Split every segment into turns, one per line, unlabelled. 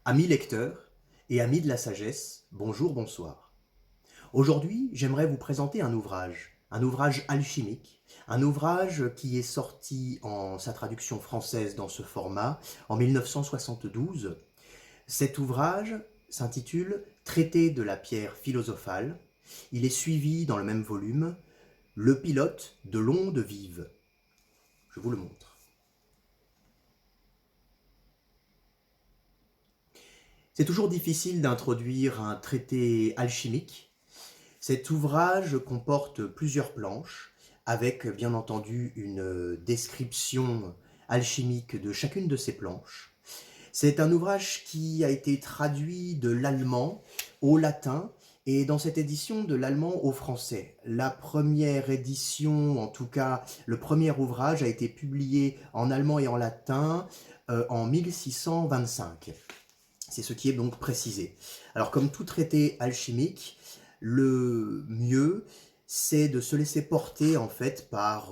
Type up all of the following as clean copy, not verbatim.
Amis lecteurs et amis de la sagesse, bonjour, bonsoir. Aujourd'hui, j'aimerais vous présenter un ouvrage alchimique, un ouvrage qui est sorti en sa traduction française dans ce format en 1972. Cet ouvrage s'intitule Traité de la pierre philosophale. Il est suivi dans le même volume Le pilote de l'onde vive. Je vous le montre. C'est toujours difficile d'introduire un traité alchimique. Cet ouvrage comporte plusieurs planches, avec bien entendu une description alchimique de chacune de ces planches. C'est un ouvrage qui a été traduit de l'allemand au latin et dans cette édition de l'allemand au français. La première édition, en tout cas le premier ouvrage, a été publié en allemand et en latin en 1625. C'est ce qui est donc précisé. Alors comme tout traité alchimique, le mieux, c'est de se laisser porter en fait par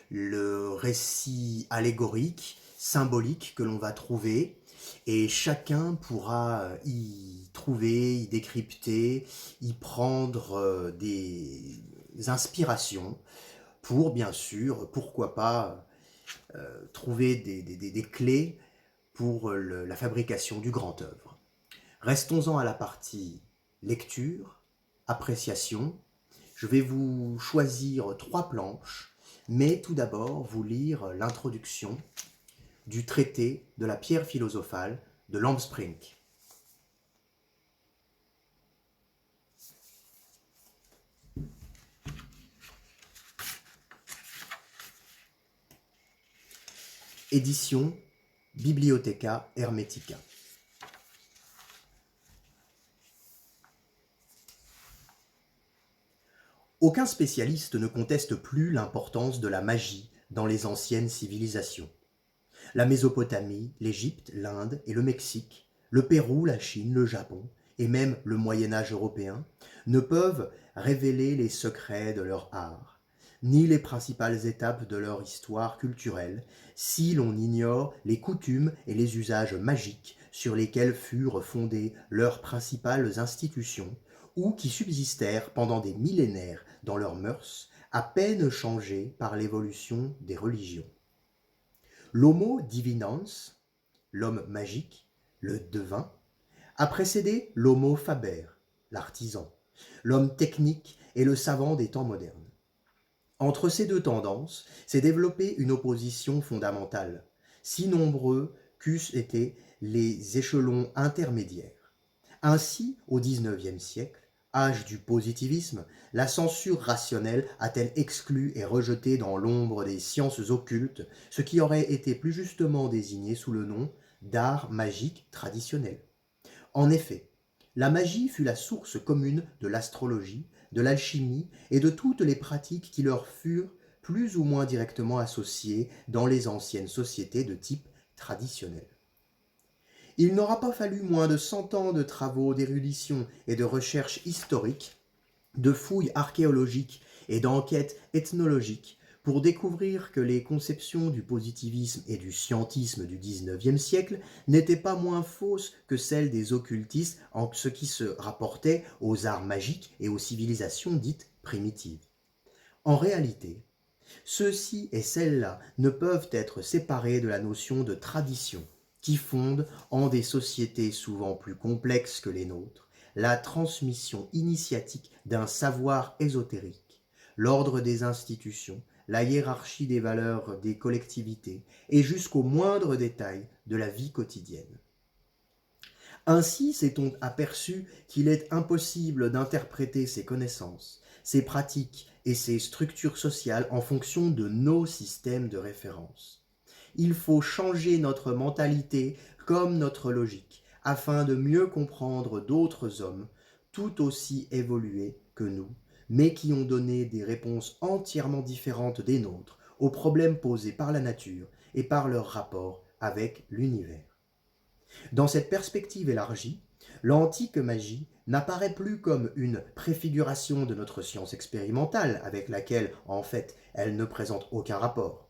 le récit allégorique, symbolique que l'on va trouver, et chacun pourra y trouver, y décrypter, y prendre des inspirations pour, bien sûr, pourquoi pas, trouver des clés pour la fabrication du grand œuvre. Restons-en à la partie lecture, appréciation. Je vais vous choisir 3 planches, mais tout d'abord vous lire l'introduction du traité de la pierre philosophale de Lamsprink. Édition Bibliotheca Hermetica. Aucun spécialiste ne conteste plus l'importance de la magie dans les anciennes civilisations. La Mésopotamie, l'Égypte, l'Inde et le Mexique, le Pérou, la Chine, le Japon et même le Moyen-Âge européen ne peuvent révéler les secrets de leur art, ni les principales étapes de leur histoire culturelle, si l'on ignore les coutumes et les usages magiques sur lesquels furent fondées leurs principales institutions, ou qui subsistèrent pendant des millénaires dans leurs mœurs, à peine changées par l'évolution des religions. L'homo divinans, l'homme magique, le devin, a précédé l'homo faber, l'artisan, l'homme technique et le savant des temps modernes. Entre ces deux tendances s'est développée une opposition fondamentale, si nombreux qu'eussent été les échelons intermédiaires. Ainsi, au XIXe siècle, âge du positivisme, la censure rationnelle a-t-elle exclu et rejeté dans l'ombre des sciences occultes ce qui aurait été plus justement désigné sous le nom d'art magique traditionnel. En effet, la magie fut la source commune de l'astrologie, de l'alchimie et de toutes les pratiques qui leur furent plus ou moins directement associées dans les anciennes sociétés de type traditionnel. Il n'aura pas fallu moins de 100 ans de travaux d'érudition et de recherche historique, de fouilles archéologiques et d'enquêtes ethnologiques pour découvrir que les conceptions du positivisme et du scientisme du XIXe siècle n'étaient pas moins fausses que celles des occultistes en ce qui se rapportait aux arts magiques et aux civilisations dites primitives. En réalité, ceux-ci et celles-là ne peuvent être séparés de la notion de tradition, qui fonde, en des sociétés souvent plus complexes que les nôtres, la transmission initiatique d'un savoir ésotérique, l'ordre des institutions, la hiérarchie des valeurs des collectivités et jusqu'aux moindres détails de la vie quotidienne. Ainsi s'est-on aperçu qu'il est impossible d'interpréter ces connaissances, ces pratiques et ces structures sociales en fonction de nos systèmes de référence. Il faut changer notre mentalité comme notre logique, afin de mieux comprendre d'autres hommes, tout aussi évolués que nous, mais qui ont donné des réponses entièrement différentes des nôtres aux problèmes posés par la nature et par leur rapport avec l'univers. Dans cette perspective élargie, l'antique magie n'apparaît plus comme une préfiguration de notre science expérimentale avec laquelle, en fait, elle ne présente aucun rapport.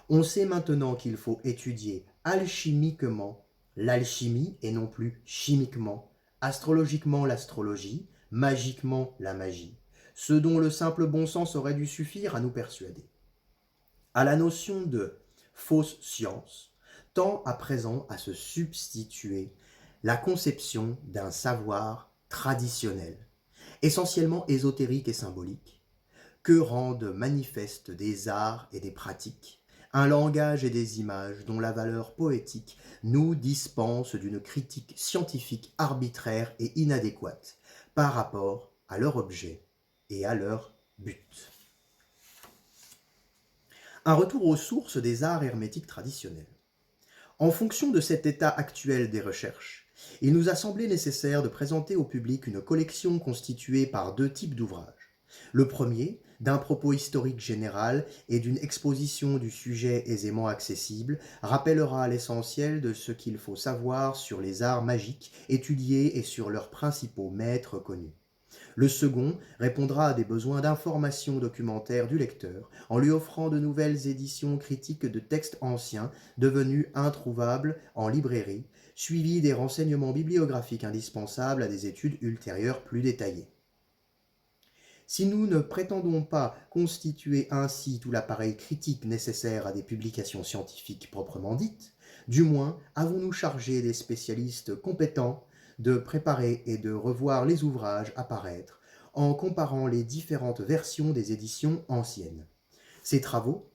On sait maintenant qu'il faut étudier alchimiquement l'alchimie et non plus chimiquement, astrologiquement l'astrologie, magiquement la magie, ce dont le simple bon sens aurait dû suffire à nous persuader. À la notion de fausse science tend à présent à se substituer la conception d'un savoir traditionnel, essentiellement ésotérique et symbolique, que rendent manifeste des arts et des pratiques, un langage et des images dont la valeur poétique nous dispense d'une critique scientifique arbitraire et inadéquate par rapport à leur objet et à leur but. Un retour aux sources des arts hermétiques traditionnels. En fonction de cet état actuel des recherches, il nous a semblé nécessaire de présenter au public une collection constituée par deux types d'ouvrages. Le premier, d'un propos historique général et d'une exposition du sujet aisément accessible, rappellera l'essentiel de ce qu'il faut savoir sur les arts magiques étudiés et sur leurs principaux maîtres connus. Le second répondra à des besoins d'information documentaire du lecteur en lui offrant de nouvelles éditions critiques de textes anciens devenus introuvables en librairie, suivis des renseignements bibliographiques indispensables à des études ultérieures plus détaillées. Si nous ne prétendons pas constituer ainsi tout l'appareil critique nécessaire à des publications scientifiques proprement dites, du moins avons-nous chargé des spécialistes compétents de préparer et de revoir les ouvrages à paraître en comparant les différentes versions des éditions anciennes. Ces travaux,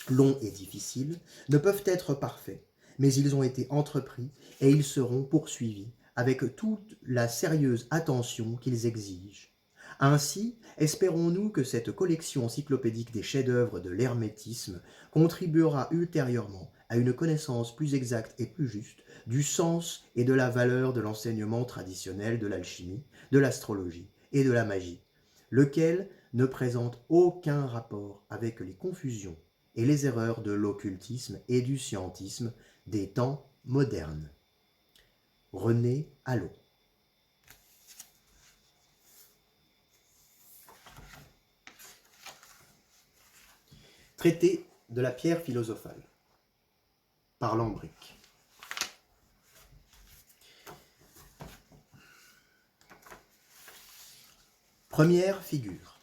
longs et difficiles, ne peuvent être parfaits, mais ils ont été entrepris et ils seront poursuivis avec toute la sérieuse attention qu'ils exigent. Ainsi, espérons-nous que cette collection encyclopédique des chefs-d'œuvre de l'hermétisme contribuera ultérieurement à une connaissance plus exacte et plus juste du sens et de la valeur de l'enseignement traditionnel de l'alchimie, de l'astrologie et de la magie, lequel ne présente aucun rapport avec les confusions et les erreurs de l'occultisme et du scientisme des temps modernes. René Allot. Traité de la pierre philosophale par Lambric. Première figure.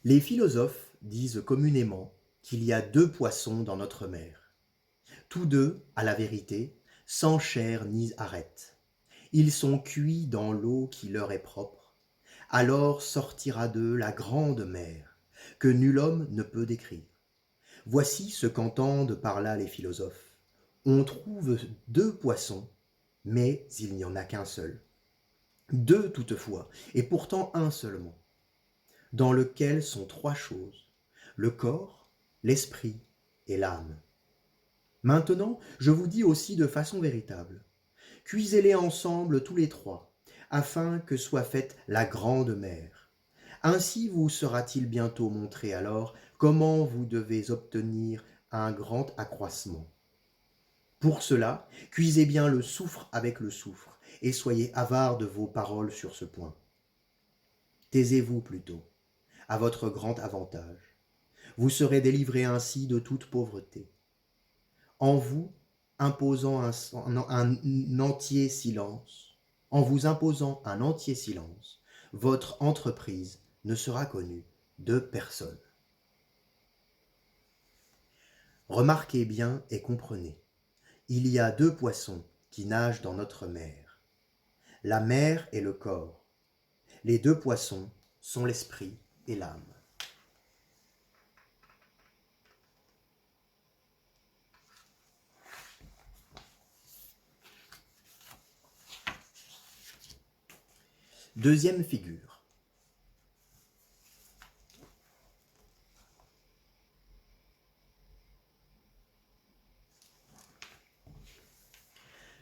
Les philosophes disent communément qu'il y a deux poissons dans notre mer. Tous deux, à la vérité, sans chair ni arête. Ils sont cuits dans l'eau qui leur est propre. Alors sortira d'eux la grande mer, que nul homme ne peut décrire. Voici ce qu'entendent par là les philosophes. On trouve deux poissons, mais il n'y en a qu'un seul. Deux toutefois, et pourtant un seulement, dans lequel sont trois choses, le corps, l'esprit et l'âme. Maintenant, je vous dis aussi de façon véritable, cuisez-les ensemble tous les trois, afin que soit faite la grande mer. Ainsi vous sera-t-il bientôt montré alors comment vous devez obtenir un grand accroissement. Pour cela, cuisez bien le soufre avec le soufre, et soyez avares de vos paroles sur ce point. Taisez-vous plutôt, à votre grand avantage. Vous serez délivrés ainsi de toute pauvreté. En vous imposant un entier silence, votre entreprise ne sera connue de personne. Remarquez bien et comprenez, il y a deux poissons qui nagent dans notre mer. La mer et le corps. Les deux poissons sont l'esprit et l'âme. Deuxième figure.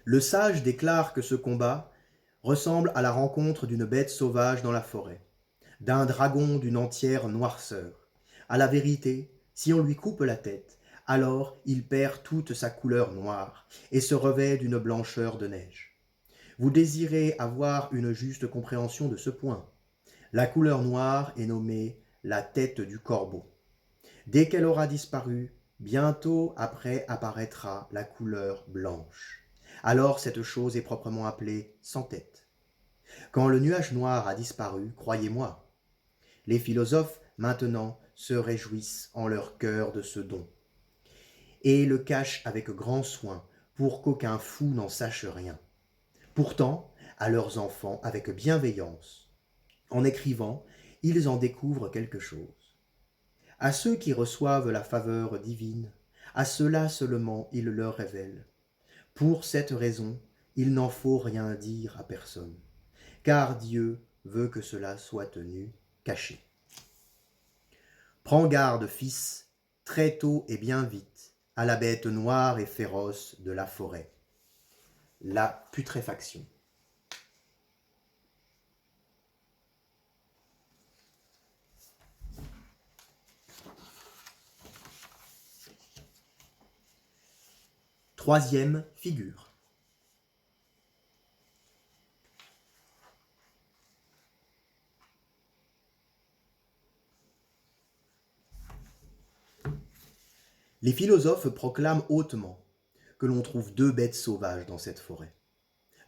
Le sage déclare que ce combat ressemble à la rencontre d'une bête sauvage dans la forêt, d'un dragon d'une entière noirceur. À la vérité, si on lui coupe la tête, alors il perd toute sa couleur noire et se revêt d'une blancheur de neige. Vous désirez avoir une juste compréhension de ce point. La couleur noire est nommée la tête du corbeau. Dès qu'elle aura disparu, bientôt après apparaîtra la couleur blanche. Alors cette chose est proprement appelée sans tête. Quand le nuage noir a disparu, croyez-moi, les philosophes maintenant se réjouissent en leur cœur de ce don, et le cachent avec grand soin pour qu'aucun fou n'en sache rien. Pourtant, à leurs enfants, avec bienveillance, en écrivant, ils en découvrent quelque chose. À ceux qui reçoivent la faveur divine, à ceux-là seulement il leur révèle. Pour cette raison, il n'en faut rien dire à personne, car Dieu veut que cela soit tenu caché. Prends garde, fils, très tôt et bien vite, à la bête noire et féroce de la forêt, la putréfaction. Troisième figure. Les philosophes proclament hautement que l'on trouve deux bêtes sauvages dans cette forêt.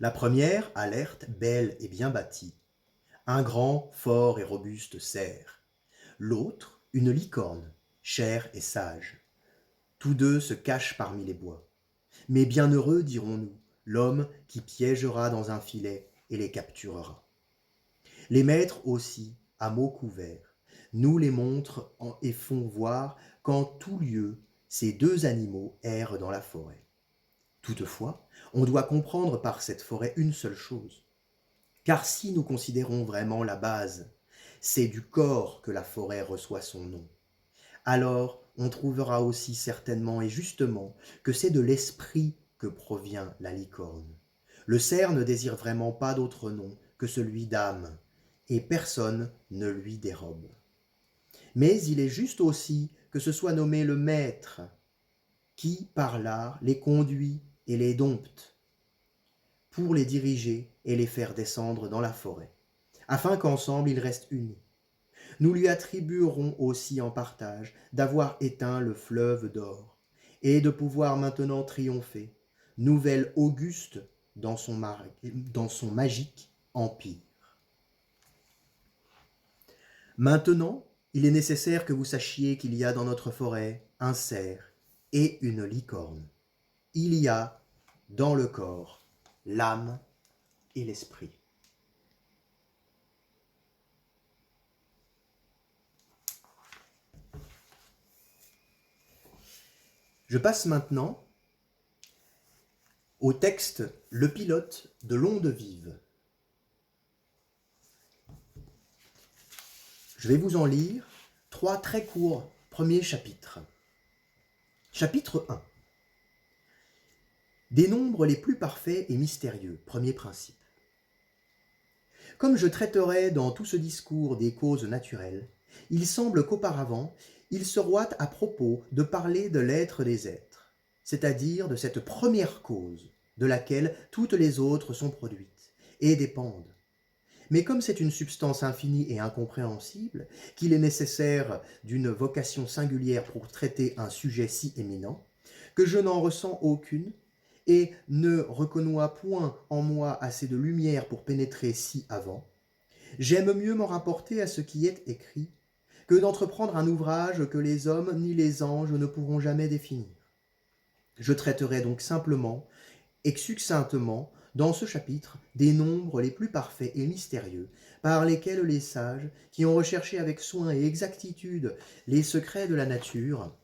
La première, alerte, belle et bien bâtie, un grand, fort et robuste cerf. L'autre, une licorne, chère et sage. Tous deux se cachent parmi les bois. Mais bienheureux, dirons-nous, l'homme qui piégera dans un filet et les capturera. Les maîtres aussi, à mots couverts, nous les montrent et font voir qu'en tout lieu, ces deux animaux errent dans la forêt. Toutefois, on doit comprendre par cette forêt une seule chose. Car si nous considérons vraiment la base, c'est du corps que la forêt reçoit son nom. Alors, on trouvera aussi certainement et justement que c'est de l'esprit que provient la licorne. Le cerf ne désire vraiment pas d'autre nom que celui d'âme, et personne ne lui dérobe. Mais il est juste aussi que ce soit nommé le maître, qui, par l'art, les conduit et les dompte, pour les diriger et les faire descendre dans la forêt, afin qu'ensemble ils restent unis. Nous lui attribuerons aussi en partage d'avoir éteint le fleuve d'or, et de pouvoir maintenant triompher, nouvelle auguste dans son magique empire. Maintenant, il est nécessaire que vous sachiez qu'il y a dans notre forêt un cerf et une licorne. Il y a dans le corps l'âme et l'esprit. Je passe maintenant au texte Le pilote de l'onde vive. Je vais vous en lire 3 très courts premiers chapitres. Chapitre 1. Des nombres les plus parfaits et mystérieux, premier principe. Comme je traiterai dans tout ce discours des causes naturelles, il semble qu'auparavant, il se roite à propos de parler de l'être des êtres, c'est-à-dire de cette première cause, de laquelle toutes les autres sont produites et dépendent. Mais comme c'est une substance infinie et incompréhensible, qu'il est nécessaire d'une vocation singulière pour traiter un sujet si éminent, que je n'en ressens aucune, et ne reconnois point en moi assez de lumière pour pénétrer si avant, j'aime mieux m'en rapporter à ce qui est écrit, que d'entreprendre un ouvrage que les hommes ni les anges ne pourront jamais définir. Je traiterai donc simplement et succinctement dans ce chapitre des nombres les plus parfaits et mystérieux par lesquels les sages, qui ont recherché avec soin et exactitude les secrets de la nature,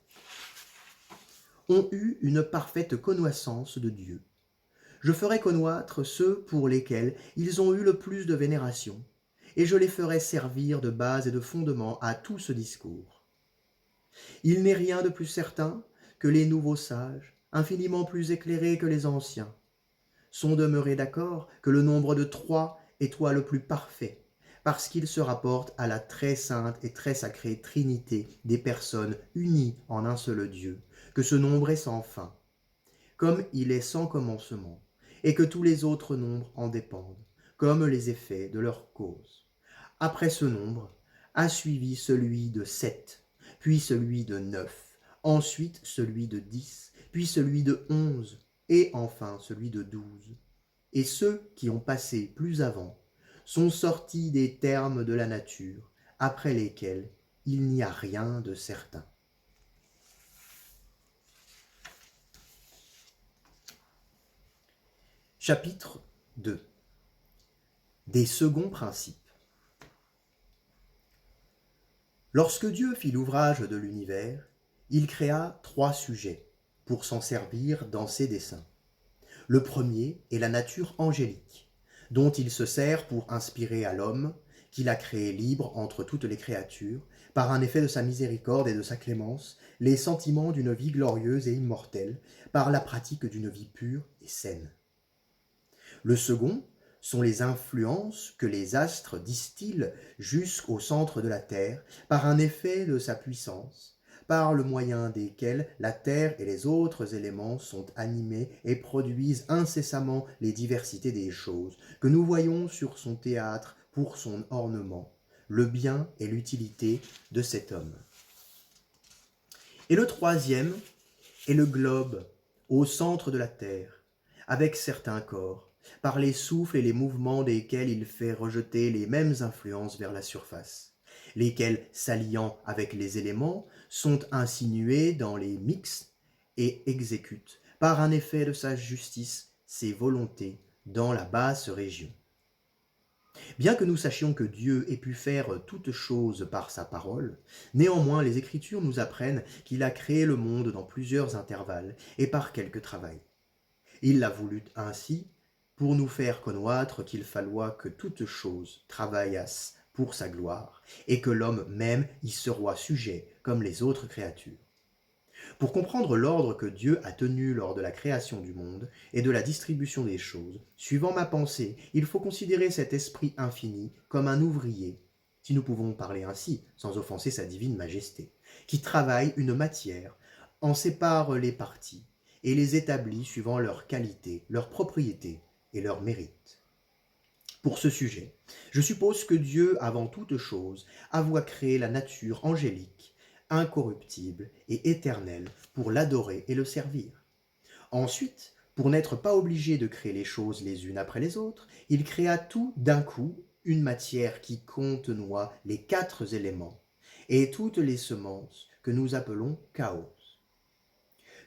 ont eu une parfaite connaissance de Dieu. Je ferai connaître ceux pour lesquels ils ont eu le plus de vénération, et je les ferai servir de base et de fondement à tout ce discours. Il n'est rien de plus certain que les nouveaux sages, infiniment plus éclairés que les anciens, sont demeurés d'accord que le nombre de 3 est toi le plus parfait, parce qu'il se rapporte à la très sainte et très sacrée Trinité des personnes unies en un seul Dieu, que ce nombre est sans fin, comme il est sans commencement, et que tous les autres nombres en dépendent, comme les effets de leur cause. Après ce nombre, a suivi celui de 7, puis celui de 9, ensuite celui de 10, puis celui de 11, et enfin celui de 12. Et ceux qui ont passé plus avant sont sortis des termes de la nature, après lesquels il n'y a rien de certain. Chapitre 2. Des seconds principes. Lorsque Dieu fit l'ouvrage de l'univers, il créa 3 sujets pour s'en servir dans ses desseins. Le premier est la nature angélique, dont il se sert pour inspirer à l'homme, qu'il a créé libre entre toutes les créatures, par un effet de sa miséricorde et de sa clémence, les sentiments d'une vie glorieuse et immortelle, par la pratique d'une vie pure et saine. Le second sont les influences que les astres distillent jusqu'au centre de la Terre par un effet de sa puissance, par le moyen desquels la Terre et les autres éléments sont animés et produisent incessamment les diversités des choses que nous voyons sur son théâtre pour son ornement, le bien et l'utilité de cet homme. Et le troisième est le globe au centre de la Terre, avec certains corps, par les souffles et les mouvements desquels il fait rejeter les mêmes influences vers la surface, lesquels, s'alliant avec les éléments, sont insinués dans les mixtes et exécutent, par un effet de sa justice, ses volontés dans la basse région. Bien que nous sachions que Dieu ait pu faire toutes choses par sa parole, néanmoins les Écritures nous apprennent qu'il a créé le monde dans plusieurs intervalles et par quelque travail. Il l'a voulu ainsi pour nous faire connaître qu'il falloit que toutes choses travaillassent pour sa gloire, et que l'homme même y sera sujet comme les autres créatures. Pour comprendre l'ordre que Dieu a tenu lors de la création du monde et de la distribution des choses, suivant ma pensée, il faut considérer cet esprit infini comme un ouvrier, si nous pouvons parler ainsi, sans offenser sa divine majesté, qui travaille une matière, en sépare les parties, et les établit suivant leur qualité, leur propriété et leur mérite. Pour ce sujet, je suppose que Dieu, avant toute chose, avoit créé la nature angélique, incorruptible et éternelle, pour l'adorer et le servir. Ensuite, pour n'être pas obligé de créer les choses les unes après les autres, il créa tout d'un coup une matière qui contenait les 4 éléments et toutes les semences que nous appelons chaos.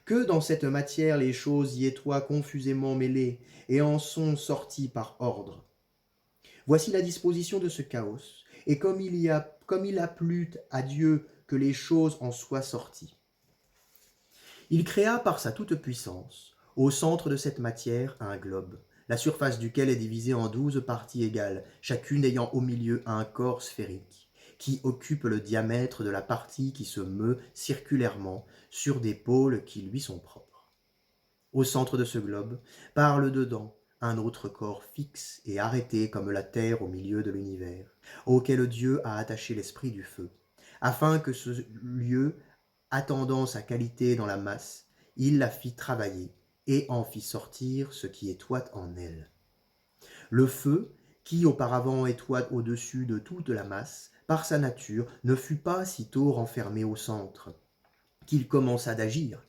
Que dans cette matière les choses y étoient confusément mêlées et en sont sorties par ordre. Voici la disposition de ce chaos, et comme il a plu à Dieu que les choses en soient sorties. Il créa par sa toute-puissance, au centre de cette matière, un globe, la surface duquel est divisée en 12 parties égales, chacune ayant au milieu un corps sphérique, qui occupe le diamètre de la partie qui se meut circulairement sur des pôles qui lui sont propres. Au centre de ce globe, par le dedans, un autre corps fixe et arrêté comme la terre au milieu de l'univers, auquel Dieu a attaché l'esprit du feu, afin que ce lieu, attendant sa qualité dans la masse, il la fit travailler et en fit sortir ce qui étoit en elle. Le feu, qui auparavant étoit au-dessus de toute la masse, par sa nature, ne fut pas sitôt renfermé au centre, qu'il commença d'agir,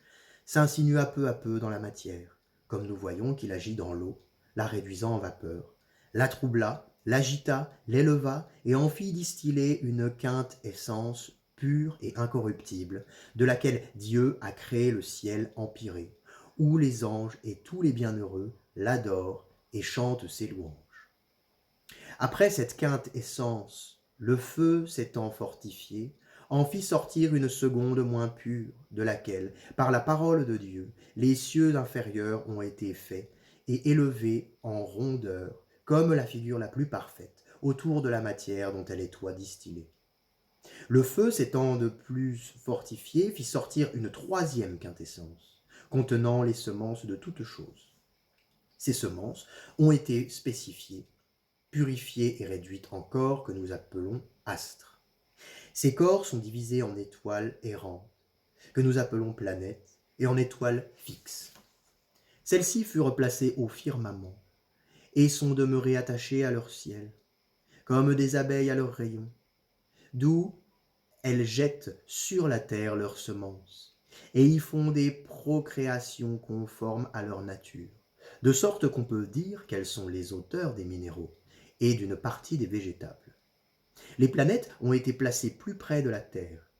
s'insinua peu à peu dans la matière, comme nous voyons qu'il agit dans l'eau, la réduisant en vapeur, la troubla, l'agita, l'éleva et en fit distiller une quinte essence pure et incorruptible, de laquelle Dieu a créé le ciel empyré, où les anges et tous les bienheureux l'adorent et chantent ses louanges. Après cette quinte essence, le feu s'étant fortifié, en fit sortir une seconde moins pure, de laquelle, par la parole de Dieu, les cieux inférieurs ont été faits et élevés en rondeur, comme la figure la plus parfaite, autour de la matière dont elle étoit distillée. Le feu s'étant de plus fortifié, fit sortir une troisième quintessence, contenant les semences de toutes choses. Ces semences ont été spécifiées, purifiées et réduites en corps que nous appelons astres. Ces corps sont divisés en étoiles errantes, que nous appelons planètes, et en étoiles fixes. Celles-ci furent placées au firmament et sont demeurées attachées à leur ciel, comme des abeilles à leurs rayons, d'où elles jettent sur la terre leurs semences, et y font des procréations conformes à leur nature, de sorte qu'on peut dire qu'elles sont les auteurs des minéraux et d'une partie des végétables. Les planètes ont été placées plus près de la Terre,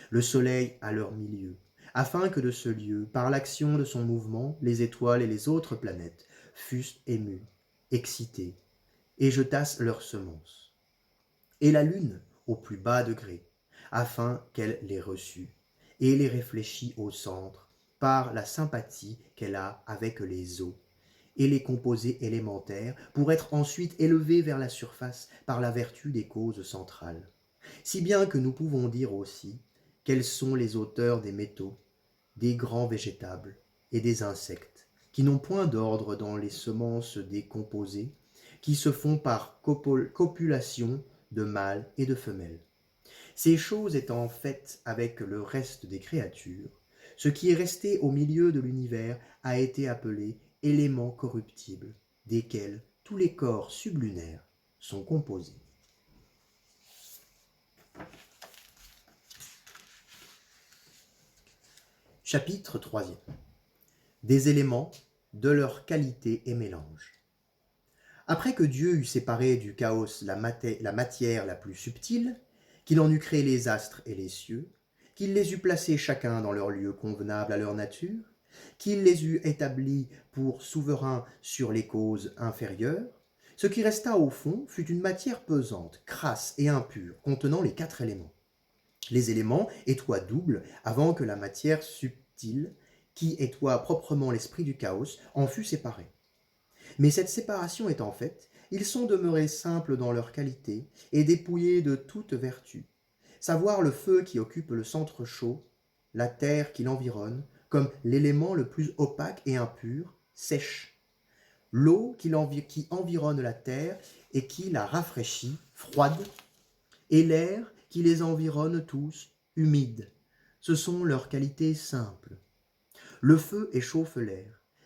le Soleil à leur milieu, afin que de ce lieu, par l'action de son mouvement, les étoiles et les autres planètes fussent émues, excitées, et jetassent leurs semences. Et la Lune au plus bas degré, afin qu'elle les reçût, et les réfléchît au centre, par la sympathie qu'elle a avec les eaux et les composés élémentaires, pour être ensuite élevée vers la surface par la vertu des causes centrales. Si bien que nous pouvons dire aussi quels sont les auteurs des métaux, des grands végétables et des insectes, qui n'ont point d'ordre dans les semences des composés, qui se font par copulation de mâles et de femelles. Ces choses étant faites avec le reste des créatures, ce qui est resté au milieu de l'univers a été appelé éléments corruptibles, desquels tous les corps sublunaires sont composés. Chapitre 3. Des éléments, de leur qualité et mélange. Après que Dieu eut séparé du chaos la matière la plus subtile, qu'il en eut créé les astres et les cieux, qu'il les eut placés chacun dans leur lieu convenable à leur nature, qu'il les eut établis pour souverains sur les causes inférieures, ce qui resta au fond fut une matière pesante, crasse et impure, contenant les 4 éléments. Les éléments étoient doubles avant que la matière subtile, qui étoit proprement l'esprit du chaos, en fût séparée. Mais cette séparation étant faite, ils sont demeurés simples dans leur qualité et dépouillés de toute vertu, savoir le feu qui occupe le centre chaud, la terre qui l'environne, comme l'élément le plus opaque et impur, sèche, l'eau qui environne la terre et qui la rafraîchit, froide, et l'air qui les environne tous, humide. Ce sont leurs qualités simples. Le feu échauffe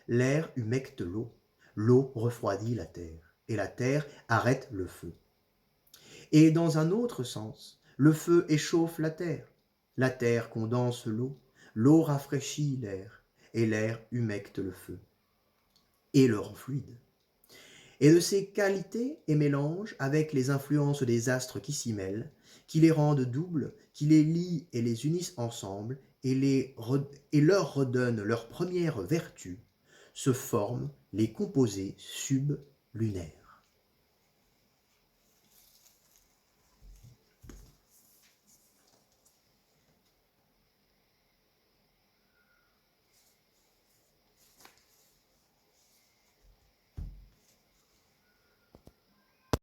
l'air humecte l'eau refroidit la terre, et la terre arrête le feu. Et dans un autre sens, le feu échauffe la terre condense l'eau rafraîchit l'air, et l'air humecte le feu, et le rend fluide. Et de ces qualités et mélanges avec les influences des astres qui s'y mêlent, qui les rendent doubles, qui les lient et les unissent ensemble, et leur redonnent leur première vertu, se forment les composés sublunaires.